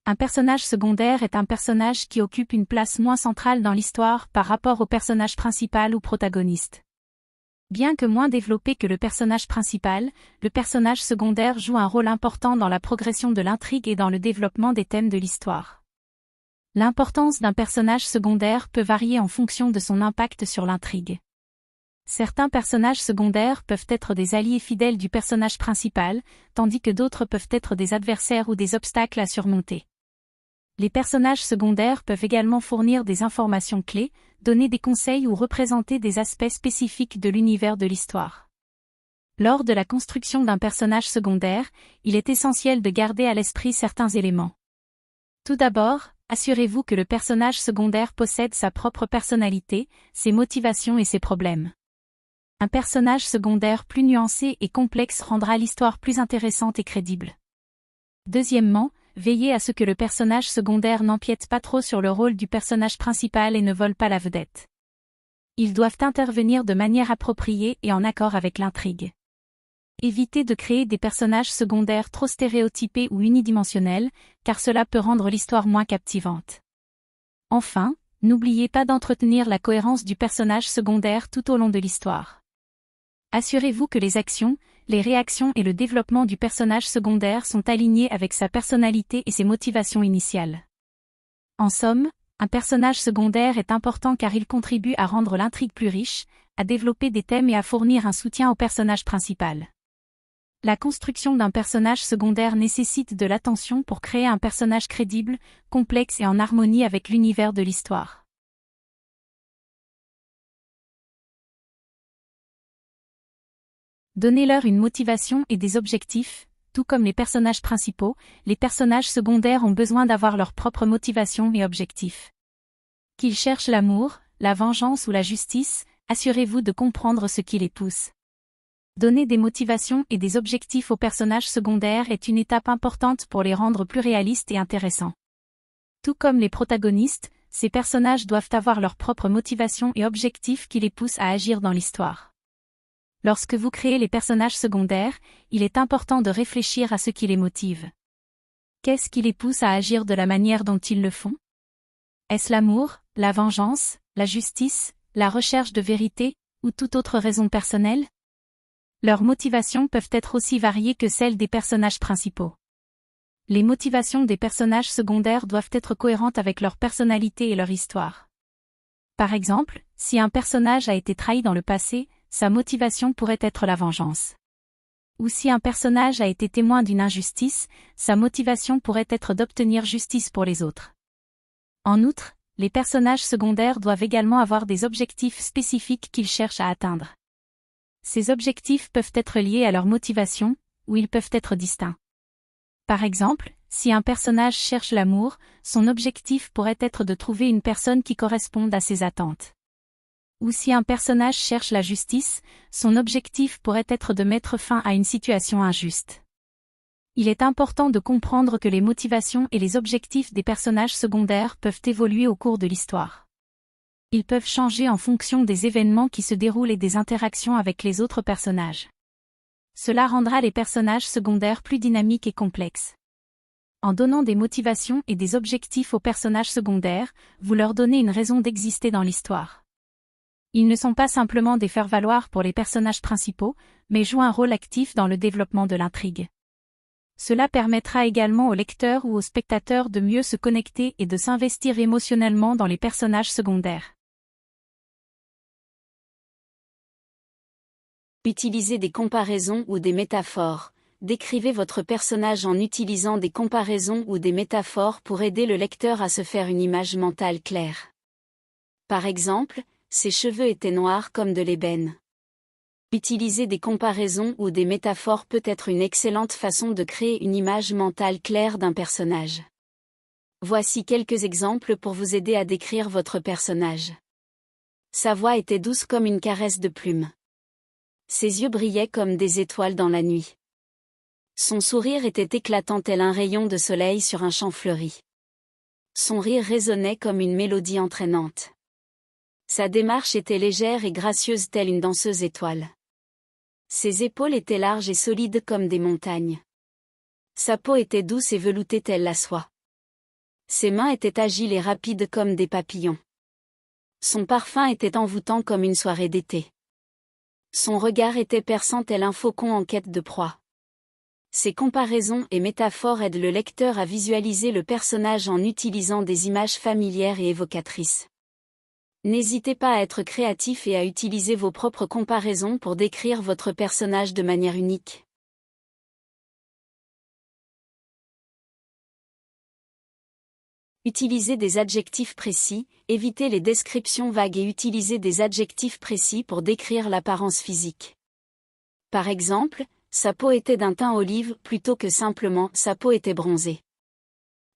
Un personnage secondaire est un personnage qui occupe une place moins centrale dans l'histoire par rapport au personnage principal ou protagoniste. Bien que moins développé que le personnage principal, le personnage secondaire joue un rôle important dans la progression de l'intrigue et dans le développement des thèmes de l'histoire. L'importance d'un personnage secondaire peut varier en fonction de son impact sur l'intrigue. Certains personnages secondaires peuvent être des alliés fidèles du personnage principal, tandis que d'autres peuvent être des adversaires ou des obstacles à surmonter. Les personnages secondaires peuvent également fournir des informations clés, donner des conseils ou représenter des aspects spécifiques de l'univers de l'histoire. Lors de la construction d'un personnage secondaire, il est essentiel de garder à l'esprit certains éléments. Tout d'abord, assurez-vous que le personnage secondaire possède sa propre personnalité, ses motivations et ses problèmes. Un personnage secondaire plus nuancé et complexe rendra l'histoire plus intéressante et crédible. Deuxièmement, veillez à ce que le personnage secondaire n'empiète pas trop sur le rôle du personnage principal et ne vole pas la vedette. Ils doivent intervenir de manière appropriée et en accord avec l'intrigue. Évitez de créer des personnages secondaires trop stéréotypés ou unidimensionnels, car cela peut rendre l'histoire moins captivante. Enfin, n'oubliez pas d'entretenir la cohérence du personnage secondaire tout au long de l'histoire. Assurez-vous que les actions, les réactions et le développement du personnage secondaire sont alignés avec sa personnalité et ses motivations initiales. En somme, un personnage secondaire est important car il contribue à rendre l'intrigue plus riche, à développer des thèmes et à fournir un soutien au personnage principal. La construction d'un personnage secondaire nécessite de l'attention pour créer un personnage crédible, complexe et en harmonie avec l'univers de l'histoire. Donnez-leur une motivation et des objectifs, tout comme les personnages principaux, les personnages secondaires ont besoin d'avoir leur propre motivation et objectifs. Qu'ils cherchent l'amour, la vengeance ou la justice, assurez-vous de comprendre ce qui les pousse. Donner des motivations et des objectifs aux personnages secondaires est une étape importante pour les rendre plus réalistes et intéressants. Tout comme les protagonistes, ces personnages doivent avoir leur propre motivation et objectifs qui les poussent à agir dans l'histoire. Lorsque vous créez les personnages secondaires, il est important de réfléchir à ce qui les motive. Qu'est-ce qui les pousse à agir de la manière dont ils le font? Est-ce l'amour, la vengeance, la justice, la recherche de vérité, ou toute autre raison personnelle? Leurs motivations peuvent être aussi variées que celles des personnages principaux. Les motivations des personnages secondaires doivent être cohérentes avec leur personnalité et leur histoire. Par exemple, si un personnage a été trahi dans le passé, sa motivation pourrait être la vengeance. Ou si un personnage a été témoin d'une injustice, sa motivation pourrait être d'obtenir justice pour les autres. En outre, les personnages secondaires doivent également avoir des objectifs spécifiques qu'ils cherchent à atteindre. Ces objectifs peuvent être liés à leur motivation, ou ils peuvent être distincts. Par exemple, si un personnage cherche l'amour, son objectif pourrait être de trouver une personne qui corresponde à ses attentes. Ou si un personnage cherche la justice, son objectif pourrait être de mettre fin à une situation injuste. Il est important de comprendre que les motivations et les objectifs des personnages secondaires peuvent évoluer au cours de l'histoire. Ils peuvent changer en fonction des événements qui se déroulent et des interactions avec les autres personnages. Cela rendra les personnages secondaires plus dynamiques et complexes. En donnant des motivations et des objectifs aux personnages secondaires, vous leur donnez une raison d'exister dans l'histoire. Ils ne sont pas simplement des faire-valoir pour les personnages principaux, mais jouent un rôle actif dans le développement de l'intrigue. Cela permettra également aux lecteurs ou aux spectateurs de mieux se connecter et de s'investir émotionnellement dans les personnages secondaires. Utilisez des comparaisons ou des métaphores. Décrivez votre personnage en utilisant des comparaisons ou des métaphores pour aider le lecteur à se faire une image mentale claire. Par exemple, ses cheveux étaient noirs comme de l'ébène. Utiliser des comparaisons ou des métaphores peut être une excellente façon de créer une image mentale claire d'un personnage. Voici quelques exemples pour vous aider à décrire votre personnage. Sa voix était douce comme une caresse de plumes. Ses yeux brillaient comme des étoiles dans la nuit. Son sourire était éclatant tel un rayon de soleil sur un champ fleuri. Son rire résonnait comme une mélodie entraînante. Sa démarche était légère et gracieuse telle une danseuse étoile. Ses épaules étaient larges et solides comme des montagnes. Sa peau était douce et veloutée telle la soie. Ses mains étaient agiles et rapides comme des papillons. Son parfum était envoûtant comme une soirée d'été. Son regard était perçant tel un faucon en quête de proie. Ces comparaisons et métaphores aident le lecteur à visualiser le personnage en utilisant des images familières et évocatrices. N'hésitez pas à être créatif et à utiliser vos propres comparaisons pour décrire votre personnage de manière unique. Utilisez des adjectifs précis, évitez les descriptions vagues et utilisez des adjectifs précis pour décrire l'apparence physique. Par exemple, sa peau était d'un teint olive plutôt que simplement sa peau était bronzée.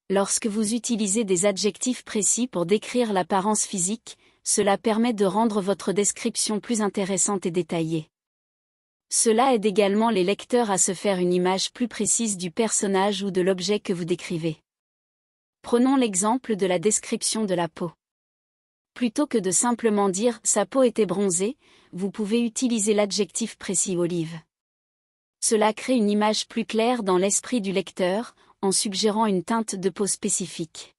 Lorsque vous utilisez des adjectifs précis pour décrire l'apparence physique, cela permet de rendre votre description plus intéressante et détaillée. Cela aide également les lecteurs à se faire une image plus précise du personnage ou de l'objet que vous décrivez. Prenons l'exemple de la description de la peau. Plutôt que de simplement dire « sa peau était bronzée », vous pouvez utiliser l'adjectif précis olive. Cela crée une image plus claire dans l'esprit du lecteur, en suggérant une teinte de peau spécifique.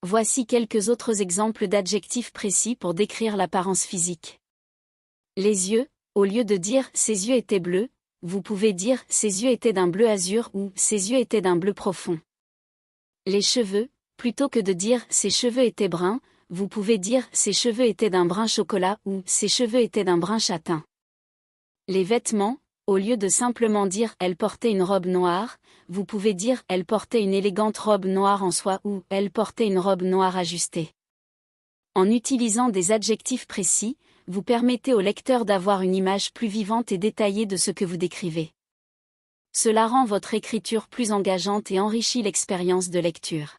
Voici quelques autres exemples d'adjectifs précis pour décrire l'apparence physique. Les yeux, au lieu de dire « ses yeux étaient bleus », vous pouvez dire « ses yeux étaient d'un bleu azur » ou « ses yeux étaient d'un bleu profond ». Les cheveux, plutôt que de dire « ses cheveux étaient bruns », vous pouvez dire « ses cheveux étaient d'un brun chocolat » ou « ses cheveux étaient d'un brun châtain ». Les vêtements, au lieu de simplement dire « elle portait une robe noire », vous pouvez dire « elle portait une élégante robe noire en soie » ou « elle portait une robe noire ajustée ». En utilisant des adjectifs précis, vous permettez au lecteur d'avoir une image plus vivante et détaillée de ce que vous décrivez. Cela rend votre écriture plus engageante et enrichit l'expérience de lecture.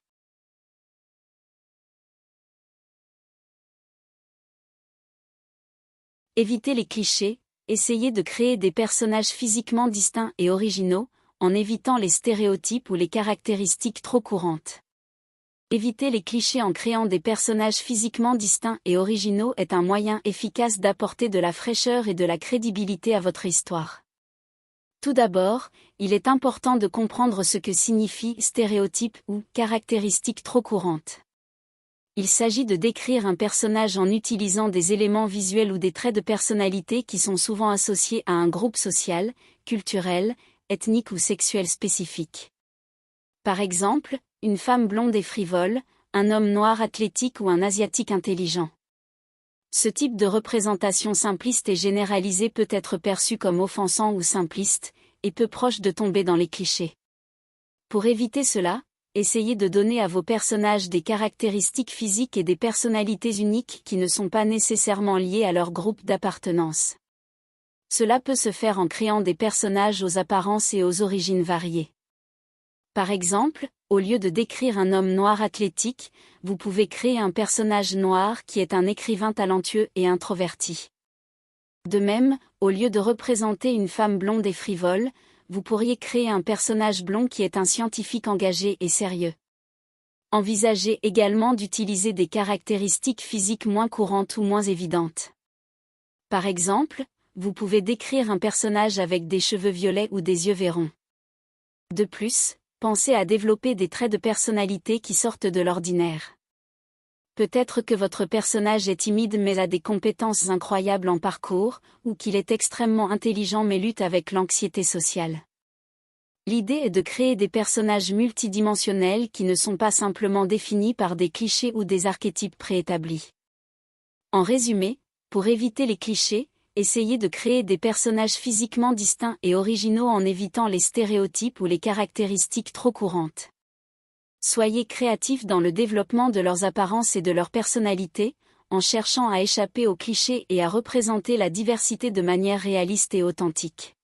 Évitez les clichés. Essayez de créer des personnages physiquement distincts et originaux, en évitant les stéréotypes ou les caractéristiques trop courantes. Éviter les clichés en créant des personnages physiquement distincts et originaux est un moyen efficace d'apporter de la fraîcheur et de la crédibilité à votre histoire. Tout d'abord, il est important de comprendre ce que signifie stéréotype ou caractéristique trop courante. Il s'agit de décrire un personnage en utilisant des éléments visuels ou des traits de personnalité qui sont souvent associés à un groupe social, culturel, ethnique ou sexuel spécifique. Par exemple, une femme blonde et frivole, un homme noir athlétique ou un asiatique intelligent. Ce type de représentation simpliste et généralisée peut être perçu comme offensant ou simpliste, et peu proche de tomber dans les clichés. Pour éviter cela, essayez de donner à vos personnages des caractéristiques physiques et des personnalités uniques qui ne sont pas nécessairement liées à leur groupe d'appartenance. Cela peut se faire en créant des personnages aux apparences et aux origines variées. Par exemple, au lieu de décrire un homme noir athlétique, vous pouvez créer un personnage noir qui est un écrivain talentueux et introverti. De même, au lieu de représenter une femme blonde et frivole, vous pourriez créer un personnage blond qui est un scientifique engagé et sérieux. Envisagez également d'utiliser des caractéristiques physiques moins courantes ou moins évidentes. Par exemple, vous pouvez décrire un personnage avec des cheveux violets ou des yeux verrons. De plus, pensez à développer des traits de personnalité qui sortent de l'ordinaire. Peut-être que votre personnage est timide mais a des compétences incroyables en parcours, ou qu'il est extrêmement intelligent mais lutte avec l'anxiété sociale. L'idée est de créer des personnages multidimensionnels qui ne sont pas simplement définis par des clichés ou des archétypes préétablis. En résumé, pour éviter les clichés, essayez de créer des personnages physiquement distincts et originaux en évitant les stéréotypes ou les caractéristiques trop courantes. Soyez créatifs dans le développement de leurs apparences et de leur personnalité, en cherchant à échapper aux clichés et à représenter la diversité de manière réaliste et authentique.